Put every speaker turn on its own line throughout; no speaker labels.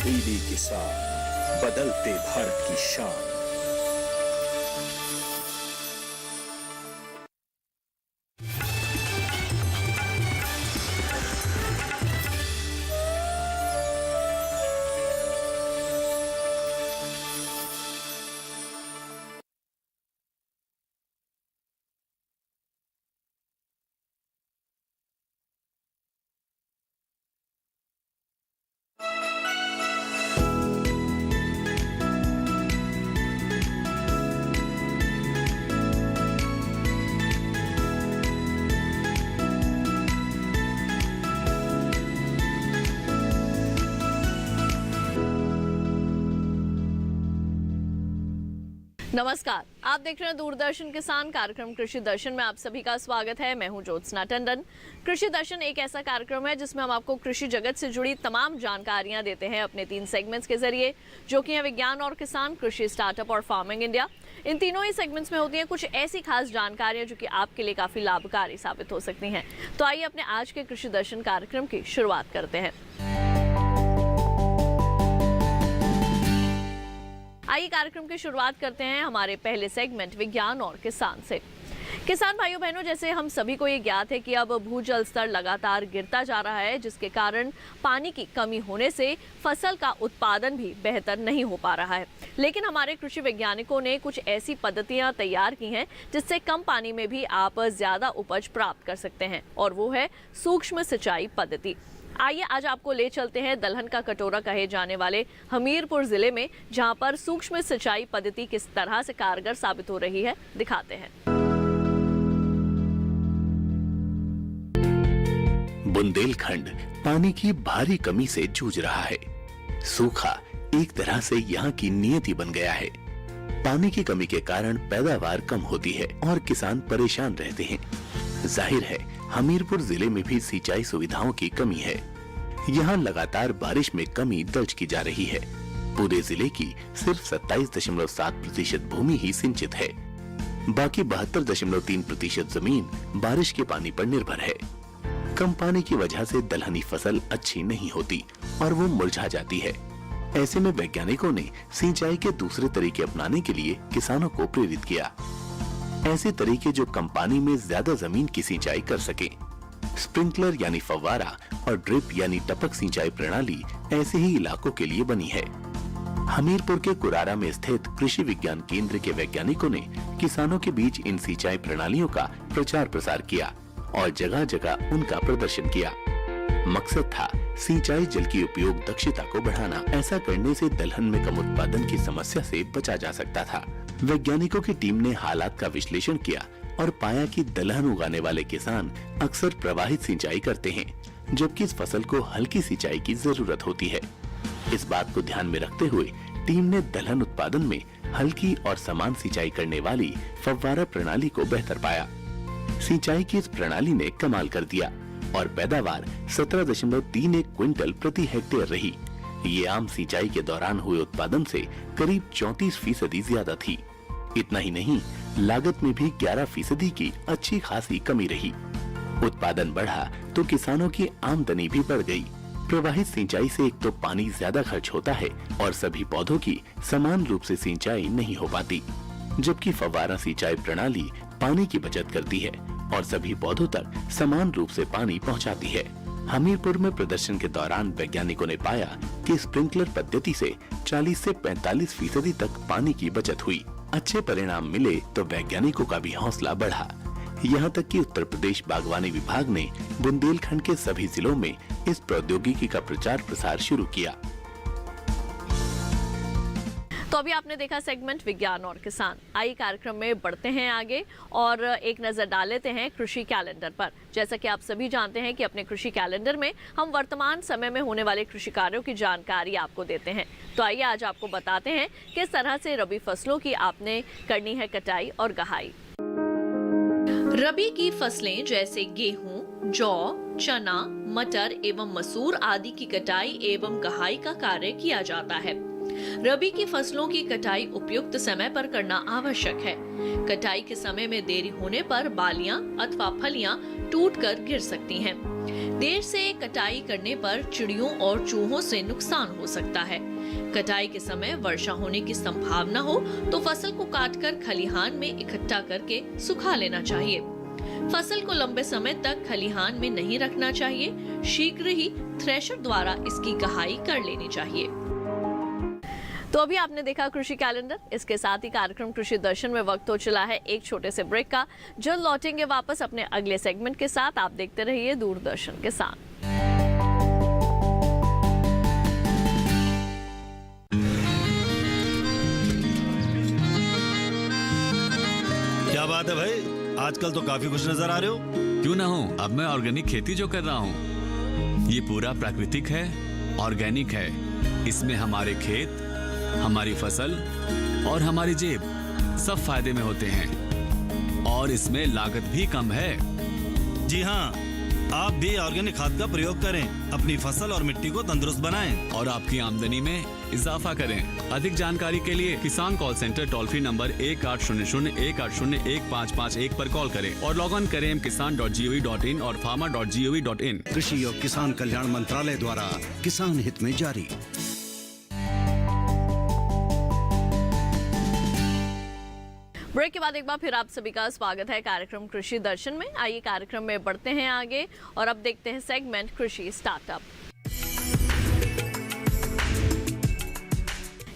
DD किसान, बदलते भारत की शान।
नमस्कार, आप देख रहे हैं दूरदर्शन किसान कार्यक्रम कृषि दर्शन में आप सभी का स्वागत है। मैं हूं ज्योत्सना टंडन। कृषि दर्शन एक ऐसा कार्यक्रम है जिसमें हम आपको कृषि जगत से जुड़ी तमाम जानकारियां देते हैं अपने 3 सेगमेंट्स के जरिए, जो कि हैं विज्ञान और किसान, कृषि स्टार्टअप और फार्मिंग इंडिया। इन तीनों ही सेगमेंट्स में होती हैं कुछ ऐसी खास जानकारियां जो कि आपके लिए काफी लाभकारी साबित हो सकती हैं। तो आइए अपने आज के कृषि दर्शन कार्यक्रम की शुरुआत करते हैं। आइए कार्यक्रम की शुरुआत करते हैं हमारे पहले सेगमेंट विज्ञान और किसान से। किसान भाइयों बहनों, जैसे हम सभी को ये ज्ञात है कि अब भूजल स्तर लगातार गिरता जा रहा है, जिसके कारण पानी की कमी होने से फसल का उत्पादन भी बेहतर नहीं हो पा रहा है। लेकिन हमारे कृषि वैज्ञानिकों ने कुछ ऐसी पद्धतियां तैयार की हैं जिससे कम पानी में भी आप ज्यादा उपज प्राप्त कर सकते हैं, और वो है सूक्ष्म सिंचाई पद्धति। आइए आज आपको ले चलते हैं दलहन का कटोरा कहे जाने वाले हमीरपुर जिले में, जहां पर सूक्ष्म सिंचाई पद्धति किस तरह से कारगर साबित हो रही है, दिखाते हैं।
बुंदेलखंड पानी की भारी कमी से जूझ रहा है। सूखा एक तरह से यहाँ की नियति बन गया है। पानी की कमी के कारण पैदावार कम होती है और किसान परेशान रहते हैं। जाहिर है हमीरपुर जिले में भी सिंचाई सुविधाओं की कमी है। यहाँ लगातार बारिश में कमी दर्ज की जा रही है। पूरे जिले की सिर्फ 27.7% भूमि ही सिंचित है। बाकी 72.3% जमीन बारिश के पानी पर निर्भर है। कम पानी की वजह से दलहनी फसल अच्छी नहीं होती और वो मुरझा जाती है। ऐसे में वैज्ञानिकों ने सिंचाई के दूसरे तरीके अपनाने के लिए किसानों को प्रेरित किया। ऐसे तरीके जो कम पानी में ज्यादा जमीन की सिंचाई कर सके। स्प्रिंकलर यानी फव्वारा और ड्रिप यानी टपक सिंचाई प्रणाली ऐसे ही इलाकों के लिए बनी है। हमीरपुर के कुरारा में स्थित कृषि विज्ञान केंद्र के वैज्ञानिकों ने किसानों के बीच इन सिंचाई प्रणालियों का प्रचार प्रसार किया और जगह जगह उनका प्रदर्शन किया। मकसद था सिंचाई जल की उपयोग दक्षता को बढ़ाना। ऐसा करने से दलहन में कम उत्पादन की समस्या से बचा जा सकता था। वैज्ञानिकों की टीम ने हालात का विश्लेषण किया और पाया कि दलहन उगाने वाले किसान अक्सर प्रवाहित सिंचाई करते हैं, जबकि इस फसल को हल्की सिंचाई की जरूरत होती है। इस बात को ध्यान में रखते हुए टीम ने दलहन उत्पादन में हल्की और समान सिंचाई करने वाली फव्वारा प्रणाली को बेहतर पाया। सिंचाई की इस प्रणाली ने कमाल कर दिया और पैदावार 17.31 क्विंटल प्रति हेक्टेयर रही। ये आम सिंचाई के दौरान हुए उत्पादन से करीब 34% ज्यादा थी। इतना ही नहीं, लागत में भी 11% की अच्छी खासी कमी रही। उत्पादन बढ़ा तो किसानों की आमदनी भी बढ़ गई। प्रवाहित सिंचाई से एक तो पानी ज्यादा खर्च होता है और सभी पौधों की समान रूप से सिंचाई नहीं हो पाती, जबकि फव्वारा सिंचाई प्रणाली पानी की बचत करती है और सभी पौधों तक समान रूप से पानी पहुंचाती है। हमीरपुर में प्रदर्शन के दौरान वैज्ञानिकों ने पाया कि स्प्रिंकलर पद्धति से 40 से 45% तक पानी की बचत हुई। अच्छे परिणाम मिले तो वैज्ञानिकों का भी हौसला बढ़ा। यहाँ तक कि उत्तर प्रदेश बागवानी विभाग ने बुंदेलखंड के सभी जिलों में इस प्रौद्योगिकी का प्रचार प्रसार शुरू किया।
तो अभी आपने देखा सेगमेंट विज्ञान और किसान। आइए कार्यक्रम में बढ़ते हैं आगे और एक नजर डाल लेते हैं कृषि कैलेंडर पर। जैसा कि आप सभी जानते हैं कि अपने कृषि कैलेंडर में हम वर्तमान समय में होने वाले कृषि कार्यों की जानकारी आपको देते हैं। तो आइए आज आपको बताते हैं किस तरह से रबी फसलों की आपने करनी है कटाई और गहाई। रबी की फसलें जैसे गेहूं, जौ, चना, मटर एवं मसूर आदि की कटाई एवं गहाई का कार्य किया जाता है। रबी की फसलों की कटाई उपयुक्त समय पर करना आवश्यक है। कटाई के समय में देरी होने पर बालियां अथवा फलियां टूटकर गिर सकती हैं। देर से कटाई करने पर चिड़ियों और चूहों से नुकसान हो सकता है। कटाई के समय वर्षा होने की संभावना हो तो फसल को काटकर खलिहान में इकट्ठा करके सुखा लेना चाहिए। फसल को लंबे समय तक खलिहान में नहीं रखना चाहिए। शीघ्र ही थ्रेशर द्वारा इसकी गहाई कर लेनी चाहिए। तो अभी आपने देखा कृषि कैलेंडर। इसके साथ ही कार्यक्रम कृषि दर्शन में वक्त हो चला है एक छोटे से ब्रेक का। जल्द लौटेंगे वापस अपने अगले सेगमेंट के साथ। आप देखते रहिए दूरदर्शन के साथ।
क्या बात है भाई, आजकल तो काफी खुश नजर आ रहे हो।
क्यों ना हो, अब मैं ऑर्गेनिक खेती जो कर रहा हूँ ये पूरा प्राकृतिक है, ऑर्गेनिक है। इसमें हमारे खेत, हमारी फसल और हमारी जेब सब फायदे में होते हैं और इसमें लागत भी कम है।
जी हाँ, आप भी ऑर्गेनिक खाद का प्रयोग करें, अपनी फसल और मिट्टी को तंदुरुस्त बनाएं
और आपकी आमदनी में इजाफा करें। अधिक जानकारी के लिए किसान call centre toll free number 1800-180-1551 पर कॉल करें और लॉग ऑन करें kisan.gov.in और farmer.gov.in।
कृषि और किसान कल्याण मंत्रालय द्वारा किसान हित में जारी।
ब्रेक के बाद एक बार फिर आप सभी का स्वागत है कार्यक्रम कृषि दर्शन में। आइए कार्यक्रम में बढ़ते हैं आगे और अब देखते हैं सेगमेंट कृषि स्टार्टअप।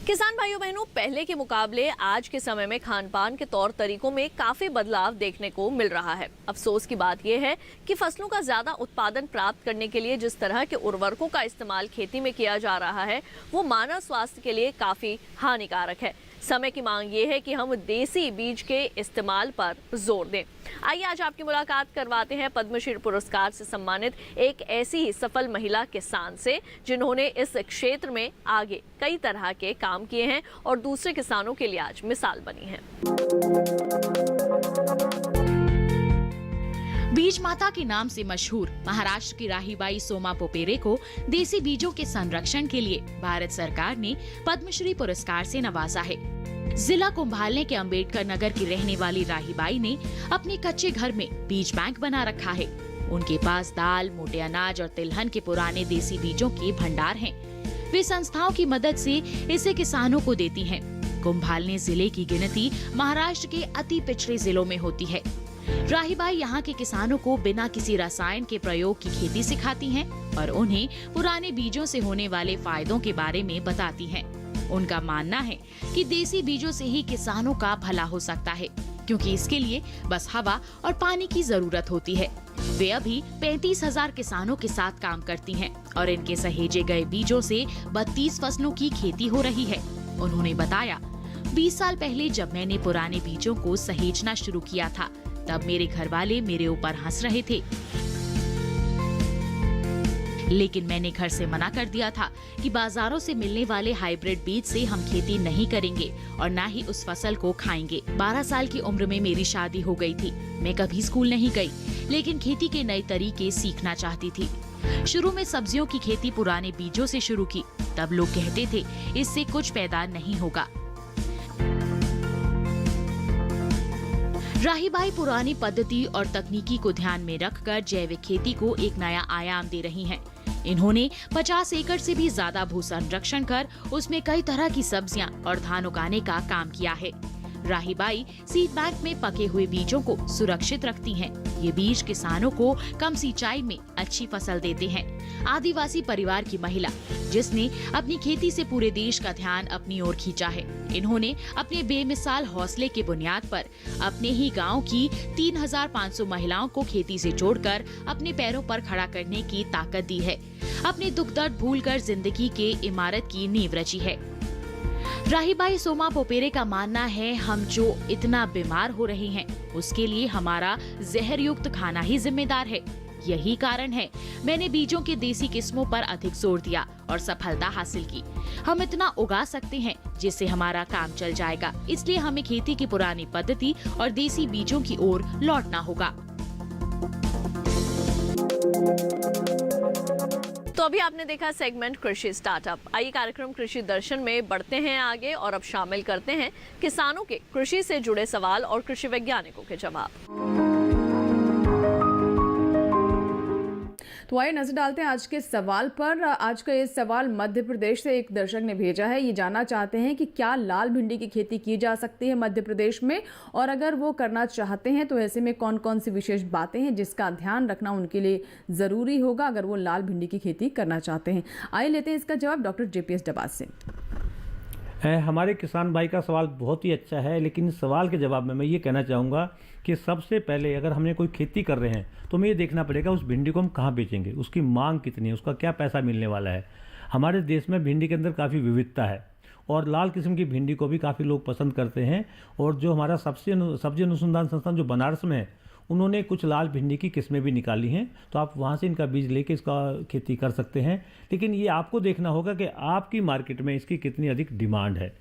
किसान भाइयों बहनों, पहले के मुकाबले आज के समय में खान पान के तौर तरीकों में काफी बदलाव देखने को मिल रहा है। अफसोस की बात यह है कि फसलों का ज्यादा उत्पादन प्राप्त करने के लिए जिस तरह के उर्वरकों का इस्तेमाल खेती में किया जा रहा है वो मानव स्वास्थ्य के लिए काफी हानिकारक है। समय की मांग ये है कि हम देसी बीज के इस्तेमाल पर जोर दें। आइए आज आपकी मुलाकात करवाते हैं पद्मश्री पुरस्कार से सम्मानित एक ऐसी ही सफल महिला किसान से जिन्होंने इस क्षेत्र में आगे कई तरह के काम किए हैं और दूसरे किसानों के लिए आज मिसाल बनी है।
बीज माता के नाम से मशहूर महाराष्ट्र की राहीबाई सोमा पोपेरे को देसी बीजों के संरक्षण के लिए भारत सरकार ने पद्मश्री पुरस्कार से नवाजा है। जिला कुंभालने के अंबेडकर नगर की रहने वाली राहीबाई ने अपने कच्चे घर में बीज बैंक बना रखा है। उनके पास दाल, मोटे अनाज और तिलहन के पुराने देसी बीजों के भंडार हैं। वे संस्थाओं की मदद से इसे किसानों को देती हैं। कुंभालने जिले की गिनती महाराष्ट्र के अति पिछड़े जिलों में होती है। राहीबाई यहाँ के किसानों को बिना किसी रसायन के प्रयोग की खेती सिखाती हैं और उन्हें पुराने बीजों से होने वाले फायदों के बारे में बताती हैं। उनका मानना है कि देसी बीजों से ही किसानों का भला हो सकता है, क्योंकि इसके लिए बस हवा और पानी की जरूरत होती है। वे अभी 35,000 किसानों के साथ काम करती हैं और इनके सहेजे गए बीजों से 32 फसलों की खेती हो रही है। उन्होंने बताया, 20 साल पहले जब मैंने पुराने बीजों को सहेजना शुरू किया था तब मेरे घर वाले मेरे ऊपर हंस रहे थे, लेकिन मैंने घर से मना कर दिया था कि बाजारों से मिलने वाले हाइब्रिड बीज से हम खेती नहीं करेंगे और न ही उस फसल को खाएंगे। 12 साल की उम्र में मेरी शादी हो गई थी। मैं कभी स्कूल नहीं गई, लेकिन खेती के नए तरीके सीखना चाहती थी। शुरू में सब्जियों की खेती पुराने बीजों से शुरू की। तब लोग कहते थे इससे कुछ पैदा नहीं होगा। राहीबाई पुरानी पद्धति और तकनीकी को ध्यान में रखकर जैविक खेती को एक नया आयाम दे रही हैं। इन्होंने 50 एकड़ से भी ज्यादा भू संरक्षण कर उसमें कई तरह की सब्जियां और धान उगाने का काम किया है। राहीबाई सीड बैंक में पके हुए बीजों को सुरक्षित रखती हैं। ये बीज किसानों को कम सिंचाई में अच्छी फसल देते हैं। आदिवासी परिवार की महिला जिसने अपनी खेती से पूरे देश का ध्यान अपनी ओर खींचा है। इन्होंने अपने बेमिसाल हौसले के बुनियाद पर अपने ही गांव की 3,500 महिलाओं को खेती से जोड़कर अपने पैरों पर खड़ा करने की ताकत दी है। अपने दुख दर्द भूलकर जिंदगी के इमारत की नींव रची है। राहीबाई सोमा पोपेरे का मानना है, हम जो इतना बीमार हो रहे हैं उसके लिए हमारा जहर युक्त खाना ही जिम्मेदार है। यही कारण है मैंने बीजों के देसी किस्मों पर अधिक जोर दिया और सफलता हासिल की। हम इतना उगा सकते हैं जिससे हमारा काम चल जाएगा, इसलिए हमें खेती की पुरानी पद्धति और देसी बीजों की ओर लौटना होगा।
तो अभी आपने देखा सेगमेंट कृषि स्टार्टअप। आइए कार्यक्रम कृषि दर्शन में बढ़ते हैं आगे और अब शामिल करते हैं किसानों के कृषि से जुड़े सवाल और कृषि वैज्ञानिकों के जवाब।
तो आइए नजर डालते हैं आज के सवाल पर। आज का ये सवाल मध्य प्रदेश से एक दर्शक ने भेजा है। ये जानना चाहते हैं कि क्या लाल भिंडी की खेती की जा सकती है मध्य प्रदेश में, और अगर वो करना चाहते हैं तो ऐसे में कौन कौन सी विशेष बातें हैं जिसका ध्यान रखना उनके लिए जरूरी होगा अगर वो लाल भिंडी की खेती करना चाहते हैं। आइए लेते हैं इसका जवाब डॉक्टर JPS डबास से।
हमारे किसान भाई का सवाल बहुत ही अच्छा है, लेकिन इस सवाल के जवाब में मैं ये कहना चाहूँगा कि सबसे पहले अगर हमने कोई खेती कर रहे हैं तो हमें ये देखना पड़ेगा उस भिंडी को हम कहाँ बेचेंगे, उसकी मांग कितनी है, उसका क्या पैसा मिलने वाला है। हमारे देश में भिंडी के अंदर काफ़ी विविधता है और लाल किस्म की भिंडी को भी काफ़ी लोग पसंद करते हैं। और जो हमारा सब्जी अनुसंधान संस्थान जो बनारस में है, उन्होंने कुछ लाल भिंडी की किस्में भी निकाली हैं, तो आप वहाँ से इनका बीज लेके इसका खेती कर सकते हैं। लेकिन ये आपको देखना होगा कि आपकी मार्केट में इसकी कितनी अधिक डिमांड है।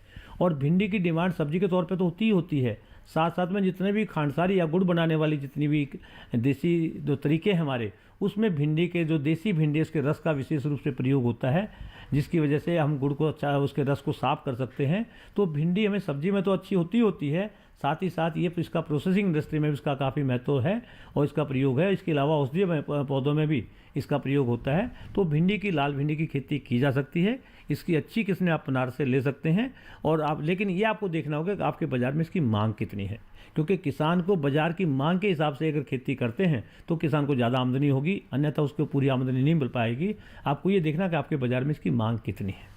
और भिंडी की डिमांड सब्जी के तौर पे तो होती ही होती है, साथ साथ में जितने भी खांडसारी या गुड़ बनाने वाली जितनी भी देसी जो तरीके हैं हमारे, उसमें भिंडी के जो देसी भिंडी उसके रस का विशेष रूप से प्रयोग होता है, जिसकी वजह से हम गुड़ को अच्छा उसके रस को साफ कर सकते हैं। तो भिंडी हमें सब्जी में तो अच्छी होती है, साथ ही साथ ये इसका प्रोसेसिंग इंडस्ट्री में भी इसका काफ़ी महत्व है और इसका प्रयोग है। इसके अलावा औषधीय पौधों में भी इसका प्रयोग होता है। तो भिंडी की लाल भिंडी की खेती की जा सकती है। इसकी अच्छी किस्में आप बनारस से ले सकते हैं। और आप लेकिन ये आपको देखना होगा कि आपके बाज़ार में इसकी मांग कितनी है, क्योंकि किसान को बाज़ार की मांग के हिसाब से अगर खेती करते हैं तो किसान को ज़्यादा आमदनी होगी, अन्यथा उसको पूरी आमदनी नहीं मिल पाएगी। आपको ये देखना कि आपके बाज़ार में इसकी मांग कितनी है।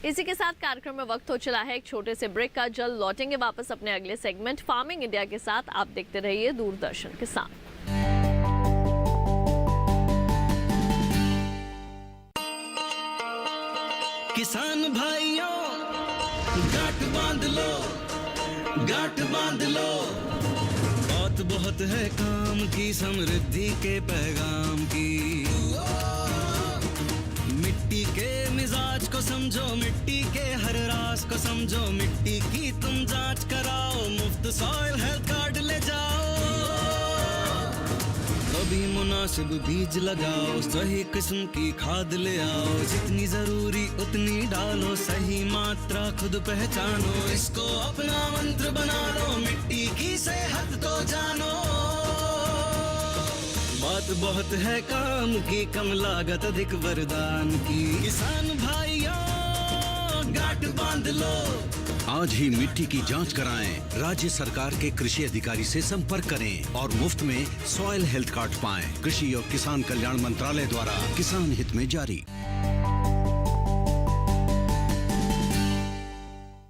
इसी के साथ कार्यक्रम में वक्त हो चला है एक छोटे से ब्रेक का। जल्द लौटेंगे वापस अपने अगले सेगमेंट फार्मिंग इंडिया के साथ। आप देखते रहिए दूरदर्शन किसान।
किसान भाइयों गांठ बांध लो, गांठ बांध लो, बहुत बहुत है काम की, समृद्धि के पैगाम की। मिट्टी के मिजाज को समझो, मिट्टी के हर राज को समझो, मिट्टी की तुम जांच कराओ, मुफ्त सॉइल हेल्थ कार्ड ले जाओ। कभी मुनासिब बीज लगाओ, सही किस्म की खाद ले आओ, जितनी जरूरी उतनी डालो, सही मात्रा खुद पहचानो, इसको अपना मंत्र बना लो, मिट्टी की सेहत तो जानो। बात बहुत है काम की, कम लागत अधिक वरदान की। किसान भाइयों गांठ बांध लो,
आज ही मिट्टी की जांच कराएं, राज्य सरकार के कृषि अधिकारी से संपर्क करें और मुफ्त में सॉइल हेल्थ कार्ड पाएं। कृषि और किसान कल्याण मंत्रालय द्वारा किसान हित में जारी।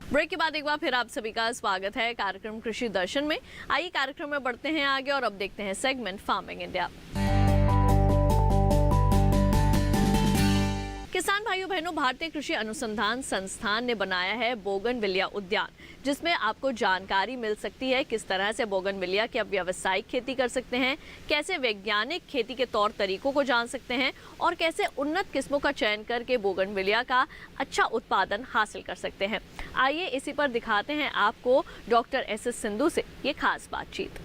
ब्रेक के बाद एक बार फिर आप सभी का स्वागत है कार्यक्रम कृषि दर्शन में। आइए कार्यक्रम में बढ़ते हैं आगे और अब देखते हैं सेगमेंट फार्मिंग इंडिया। किसान भाइयों बहनों, भारतीय कृषि अनुसंधान संस्थान ने बनाया है बोगनविलिया उद्यान, जिसमें आपको जानकारी मिल सकती है किस तरह से बोगनविलिया की आप व्यावसायिक खेती कर सकते हैं, कैसे वैज्ञानिक खेती के तौर तरीकों को जान सकते हैं और कैसे उन्नत किस्मों का चयन करके बोगनविलिया का अच्छा उत्पादन हासिल कर सकते हैं। आइए इसी पर दिखाते हैं आपको डॉक्टर SS सिंधु से ये खास बातचीत।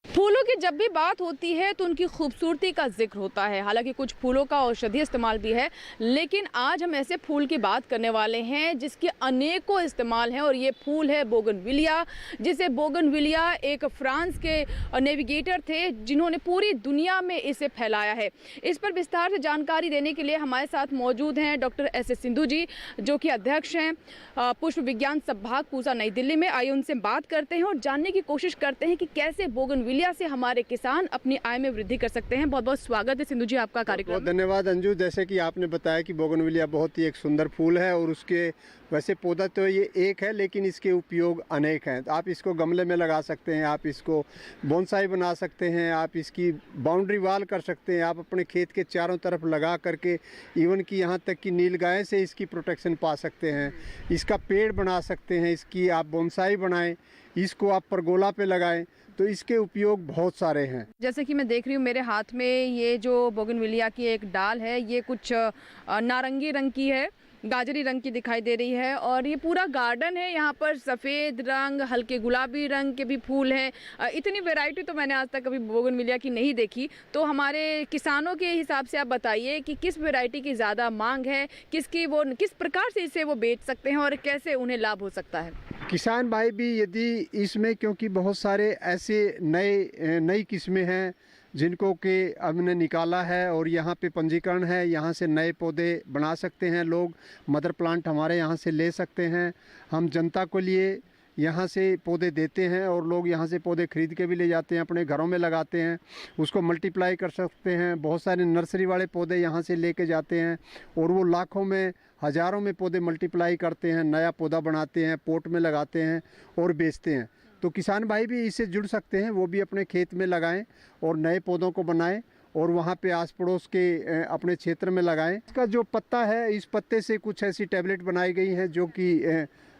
फूलों की जब भी बात होती है तो उनकी खूबसूरती का जिक्र होता है। हालांकि कुछ फूलों का औषधीय इस्तेमाल भी है, लेकिन आज हम ऐसे फूल की बात करने वाले हैं जिसके अनेकों इस्तेमाल हैं और ये फूल है बोगनविलिया, जिसे बोगनविलिया एक फ्रांस के नेविगेटर थे जिन्होंने पूरी दुनिया में इसे फैलाया है। इस पर विस्तार से जानकारी देने के लिए हमारे साथ मौजूद हैं डॉक्टर SS सिंधु जी, जो कि अध्यक्ष हैं पुष्प विज्ञान संभाग पूसा नई दिल्ली में। आइए उनसे बात करते हैं और जानने की कोशिश करते हैं कि कैसे बोगनविलिया से हमारे किसान अपनी आय में वृद्धि कर सकते हैं। बहुत बहुत स्वागत है सिंधु जी आपका कार्यक्रम।
बहुत धन्यवाद अंजू। जैसे कि आपने बताया कि बोगनविलिया बहुत ही एक सुंदर फूल है और उसके वैसे पौधा तो ये एक है, लेकिन इसके उपयोग अनेक हैं। आप इसको गमले में लगा सकते हैं, आप इसको बोनसाई बना सकते हैं, आप इसकी बाउंड्री वाल कर सकते हैं, आप अपने खेत के चारों तरफ लगा करके इवन कि यहाँ तक कि नीलगाय से इसकी प्रोटेक्शन पा सकते हैं। इसका पेड़ बना सकते हैं, इसकी आप बोनसाई बनाएं, इसको आप परगोला पे लगाएं, तो इसके उपयोग बहुत सारे हैं।
जैसे कि मैं देख रही हूँ मेरे हाथ में ये जो बोगनविलिया की एक डाल है, ये कुछ नारंगी रंग की है गाजरी रंग की दिखाई दे रही है और ये पूरा गार्डन है। यहाँ पर सफ़ेद रंग, हल्के गुलाबी रंग के भी फूल हैं। इतनी वैरायटी तो मैंने आज तक कभी बोगनविलिया की नहीं देखी। तो हमारे किसानों के हिसाब से आप बताइए कि किस वैरायटी की ज़्यादा मांग है, किस प्रकार से इसे वो बेच सकते हैं और कैसे उन्हें लाभ हो सकता है।
किसान भाई भी यदि इसमें, क्योंकि बहुत सारे ऐसे नई किस्में हैं जिनको कि हमने निकाला है और यहाँ पे पंजीकरण है, यहाँ से नए पौधे बना सकते हैं लोग। मदर प्लांट हमारे यहाँ से ले सकते हैं। हम जनता को लिए यहाँ से पौधे देते हैं और लोग यहाँ से पौधे खरीद के भी ले जाते हैं, अपने घरों में लगाते हैं, उसको मल्टीप्लाई कर सकते हैं। बहुत सारे नर्सरी वाले पौधे यहाँ से लेके जाते हैं और वो लाखों में, हज़ारों में पौधे मल्टीप्लाई करते हैं, नया पौधा बनाते हैं, पोट में लगाते हैं और बेचते हैं। तो किसान भाई भी इससे जुड़ सकते हैं, वो भी अपने खेत में लगाएं और नए पौधों को बनाएं और वहाँ पे आस पड़ोस के अपने क्षेत्र में लगाएं। इसका जो पत्ता है, इस पत्ते से कुछ ऐसी टैबलेट बनाई गई हैं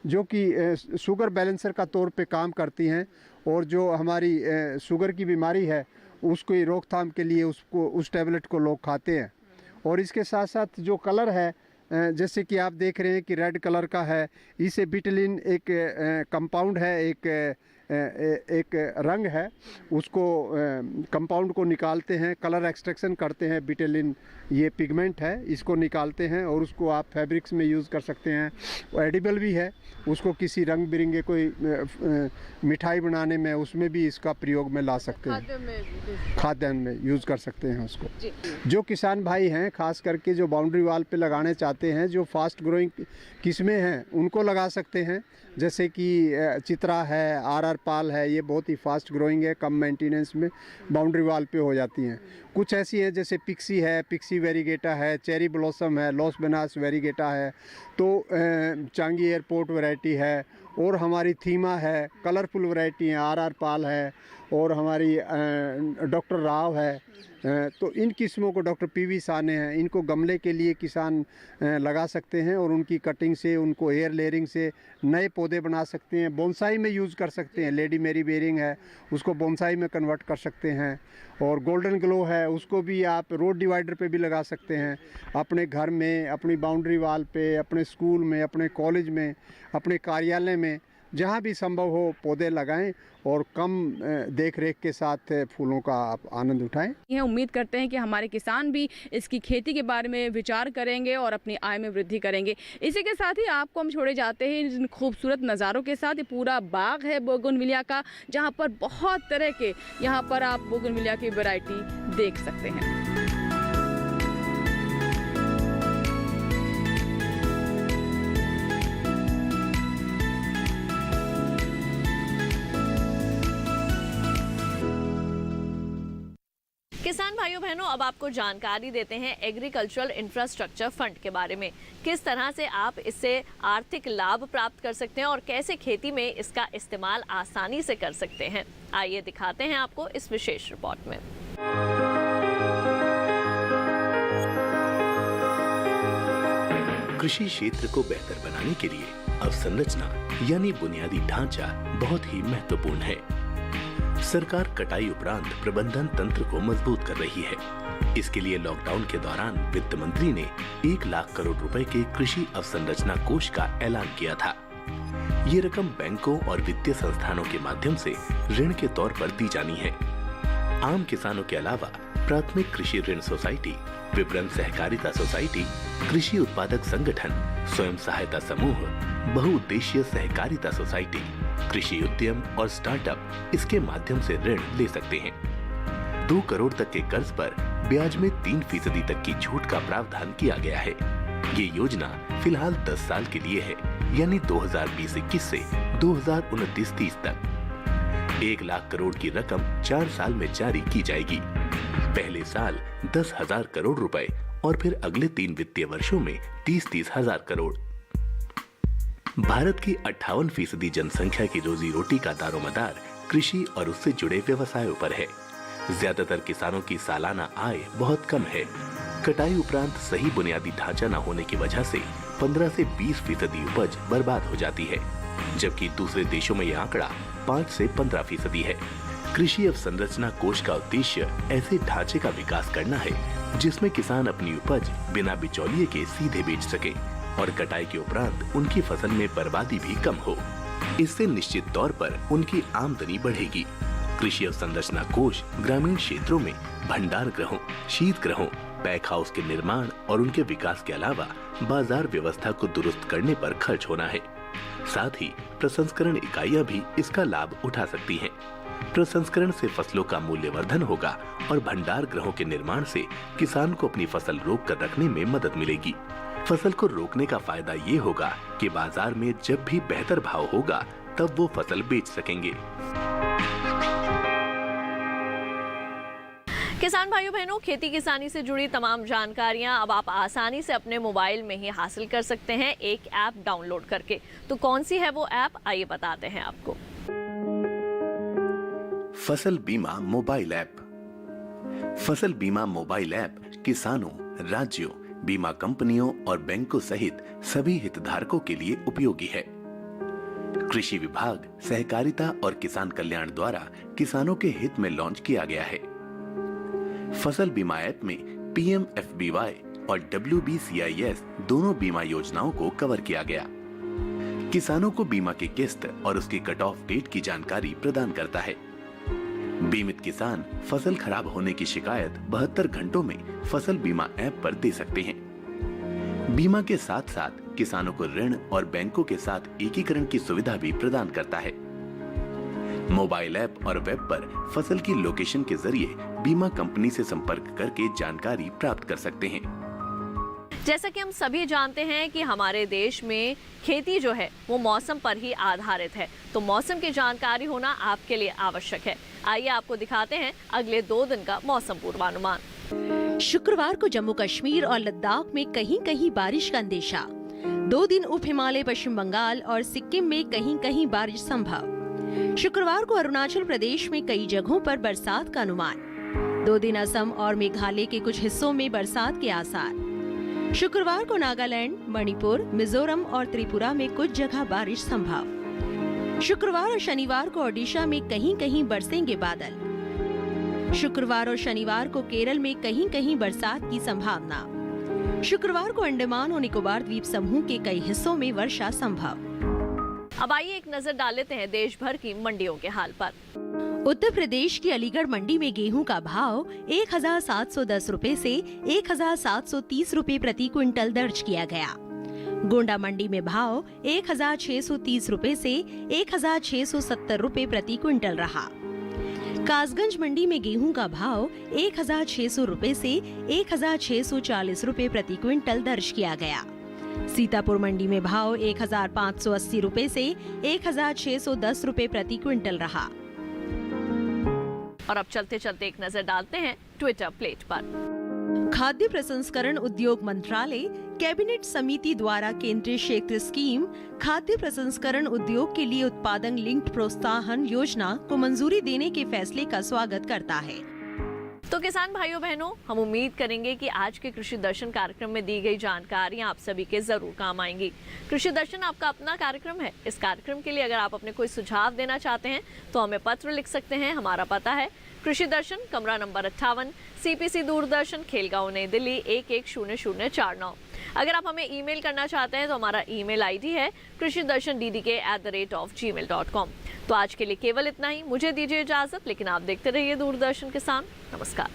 जो कि शुगर बैलेंसर का तौर पे काम करती हैं और जो हमारी शुगर की बीमारी है उसको रोकथाम के लिए उस टैबलेट को लोग खाते हैं। और इसके साथ साथ जो कलर है, जैसे कि आप देख रहे हैं कि रेड कलर का है, इसे बिटलिन एक कंपाउंड है, एक रंग है, उसको कंपाउंड को निकालते हैं, कलर एक्सट्रैक्शन करते हैं। बिटलिन ये पिगमेंट है, इसको निकालते हैं और उसको आप फैब्रिक्स में यूज़ कर सकते हैं। एडिबल भी है, उसको किसी रंग बिरंगे कोई मिठाई बनाने में, उसमें भी इसका प्रयोग में ला सकते हैं, खाद्यान्न में यूज़ कर सकते हैं उसको। जो किसान भाई हैं, खास करके जो बाउंड्री वाल पे लगाने चाहते हैं, जो फास्ट ग्रोइंग किस्में हैं उनको लगा सकते हैं, जैसे कि चित्रा है, आर पाल है, ये बहुत ही फास्ट ग्रोइंग है, कम मेंटेनेंस में बाउंड्री वाल पे हो जाती हैं। कुछ ऐसी हैं जैसे पिक्सी है, पिक्सी वेरीगेटा है, चेरी ब्लॉसम है, लॉस बेनास वेरीगेटा है, तो चांगी एयरपोर्ट वैरायटी है और हमारी थीमा है, कलरफुल वैरायटी है, आर पाल है और हमारी डॉक्टर राव है। तो इन किस्मों को, डॉक्टर पीवी साने हैं, इनको गमले के लिए किसान लगा सकते हैं और उनकी कटिंग से, उनको एयर लेयरिंग से नए पौधे बना सकते हैं। बोनसाई में यूज़ कर सकते हैं, लेडी मेरी बेरिंग है, उसको बोनसाई में कन्वर्ट कर सकते हैं। और गोल्डन ग्लो है, उसको भी आप रोड डिवाइडर पे भी लगा सकते हैं, अपने घर में, अपनी बाउंड्री वाल पे, अपने स्कूल में, अपने कॉलेज में, अपने कार्यालय में, जहाँ भी संभव हो पौधे लगाएं और कम देख रेख के साथ फूलों का आप आनंद उठाएं।
यह उम्मीद करते हैं कि हमारे किसान भी इसकी खेती के बारे में विचार करेंगे और अपनी आय में वृद्धि करेंगे। इसी के साथ ही आपको हम छोड़े जाते हैं इन खूबसूरत नज़ारों के साथ। ये पूरा बाग है बोगनविलिया का, जहाँ पर बहुत तरह के, यहाँ पर आप बोगनविलिया की वैरायटी देख सकते हैं।
किसान भाइयों बहनों, अब आपको जानकारी देते हैं एग्रीकल्चरल इंफ्रास्ट्रक्चर फंड के बारे में। किस तरह से आप इससे आर्थिक लाभ प्राप्त कर सकते हैं और कैसे खेती में इसका इस्तेमाल आसानी से कर सकते हैं, आइए दिखाते हैं आपको इस विशेष रिपोर्ट में।
कृषि क्षेत्र को बेहतर बनाने के लिए अवसंरचना यानी बुनियादी ढांचा बहुत ही महत्वपूर्ण है। सरकार कटाई उपरांत प्रबंधन तंत्र को मजबूत कर रही है। इसके लिए लॉकडाउन के दौरान वित्त मंत्री ने 1 लाख करोड़ रुपए के कृषि अवसंरचना कोष का ऐलान किया था। ये रकम बैंकों और वित्तीय संस्थानों के माध्यम से ऋण के तौर पर दी जानी है। आम किसानों के अलावा प्राथमिक कृषि ऋण सोसाइटी, विपणन सहकारिता सोसाइटी, कृषि उत्पादक संगठन, स्वयं सहायता समूह, बहुउद्देशीय सहकारिता सोसाइटी, कृषि उद्यम और स्टार्टअप इसके माध्यम से ऋण ले सकते हैं। 2 करोड़ तक के कर्ज पर ब्याज में 3% तक की छूट का प्रावधान किया गया है। ये योजना फिलहाल 10 साल के लिए है, यानी 2020-21 से 2029-30 तक। 1 लाख करोड़ की रकम 4 साल में जारी की जाएगी। पहले साल 10,000 करोड़ रुपए और फिर अगले 3 वित्तीय वर्षों में 30-30 हजार करोड़। भारत की 58% जनसंख्या की रोजी रोटी का दारोमदार कृषि और उससे जुड़े व्यवसायों पर है। ज्यादातर किसानों की सालाना आय बहुत कम है। कटाई उपरांत सही बुनियादी ढांचा न होने की वजह से 15 से 20% उपज बर्बाद हो जाती है, जबकि दूसरे देशों में यह आंकड़ा 5 से 15% है। कृषि अवसंरचना कोष का उद्देश्य ऐसे ढांचे का विकास करना है जिसमें किसान अपनी उपज बिना बिचौलिए के सीधे बेच सके। और कटाई के उपरांत उनकी फसल में बर्बादी भी कम हो। इससे निश्चित तौर पर उनकी आमदनी बढ़ेगी। कृषि अवसंरचना कोष ग्रामीण क्षेत्रों में भंडार गृहों, शीत गृहों, पैक हाउस के निर्माण और उनके विकास के अलावा बाजार व्यवस्था को दुरुस्त करने पर खर्च होना है। साथ ही प्रसंस्करण इकाइयां भी इसका लाभ उठा सकती हैं। प्रसंस्करण से फसलों का मूल्यवर्धन होगा और भंडार गृहों के निर्माण से किसान को अपनी फसल रोक कर रखने में मदद मिलेगी। फसल को रोकने का फायदा ये होगा कि बाजार में जब भी बेहतर भाव होगा तब वो फसल बेच सकेंगे।
किसान भाइयों बहनों, खेती किसानी से जुड़ी तमाम जानकारियां अब आप आसानी से अपने मोबाइल में ही हासिल कर सकते हैं एक ऐप डाउनलोड करके। तो कौन सी है वो ऐप, आइए बताते हैं आपको।
फसल बीमा मोबाइल ऐप। फसल बीमा मोबाइल ऐप किसानों, राज्यों, बीमा कंपनियों और बैंकों सहित सभी हितधारकों के लिए उपयोगी है। कृषि विभाग, सहकारिता और किसान कल्याण द्वारा किसानों के हित में लॉन्च किया गया है। फसल बीमा ऐप में PMFBY और WBCIS दोनों बीमा योजनाओं को कवर किया गया। किसानों को बीमा की किस्त और उसकी कट ऑफ डेट की जानकारी प्रदान करता है। बीमित किसान फसल खराब होने की शिकायत 72 घंटों में फसल बीमा ऐप पर दे सकते हैं। बीमा के साथ साथ किसानों को ऋण और बैंकों के साथ एकीकरण की सुविधा भी प्रदान करता है। मोबाइल ऐप और वेब पर फसल की लोकेशन के जरिए बीमा कंपनी से संपर्क करके जानकारी प्राप्त कर सकते हैं।
जैसा कि हम सभी जानते हैं कि हमारे देश में खेती जो है वो मौसम पर ही आधारित है, तो मौसम की जानकारी होना आपके लिए आवश्यक है। आइए आपको दिखाते हैं अगले 2 दिन का मौसम पूर्वानुमान।
शुक्रवार को जम्मू कश्मीर और लद्दाख में कहीं कहीं बारिश का अंदेशा। 2 दिन उप हिमालय, पश्चिम बंगाल और सिक्किम में कहीं कहीं बारिश संभव। शुक्रवार को अरुणाचल प्रदेश में कई जगहों पर बरसात का अनुमान। 2 दिन असम और मेघालय के कुछ हिस्सों में बरसात के आसार। शुक्रवार को नागालैंड, मणिपुर, मिजोरम और त्रिपुरा में कुछ जगह बारिश संभव। शुक्रवार और शनिवार को ओडिशा में कहीं कहीं बरसेंगे बादल। शुक्रवार और शनिवार को केरल में कहीं कहीं बरसात की संभावना। शुक्रवार को अंडमान और निकोबार द्वीप समूह के कई हिस्सों में वर्षा संभव।
अब आइए एक नजर डाल लेते हैं देश भर की मंडियों के हाल पर।
उत्तर प्रदेश की अलीगढ़ मंडी में गेहूं का भाव 1710 रुपए से 1730 रुपए प्रति क्विंटल दर्ज किया गया। गोंडा मंडी में भाव 1630 रुपए से 1670 रुपए प्रति क्विंटल रहा। कासगंज मंडी में गेहूं का भाव 1600 रुपए से 1640 रुपए प्रति क्विंटल दर्ज किया गया। सीतापुर मंडी में भाव 1580 रुपए से 1610 रुपए प्रति क्विंटल रहा।
और अब चलते चलते एक नजर डालते हैं ट्विटर प्लेट पर।
खाद्य प्रसंस्करण उद्योग मंत्रालय कैबिनेट समिति द्वारा केंद्रीय क्षेत्र स्कीम खाद्य प्रसंस्करण उद्योग के लिए उत्पादन लिंक्ड प्रोत्साहन योजना को मंजूरी देने के फैसले का स्वागत करता है।
तो किसान भाइयों बहनों, हम उम्मीद करेंगे कि आज के कृषि दर्शन कार्यक्रम में दी गई जानकारियां आप सभी के जरूर काम आएंगी। कृषि दर्शन आपका अपना कार्यक्रम है। इस कार्यक्रम के लिए अगर आप अपने कोई सुझाव देना चाहते हैं तो हमें पत्र लिख सकते हैं। हमारा पता है कृषि दर्शन, कमरा नंबर 58, CPC दूरदर्शन, खेलगांव, नई दिल्ली 110049। अगर आप हमें ईमेल करना चाहते हैं तो हमारा ईमेल ID है krishidarshandddk@gmail.com। तो आज के लिए केवल इतना ही। मुझे दीजिए इजाजत, लेकिन आप देखते रहिए दूरदर्शन किसान। नमस्कार।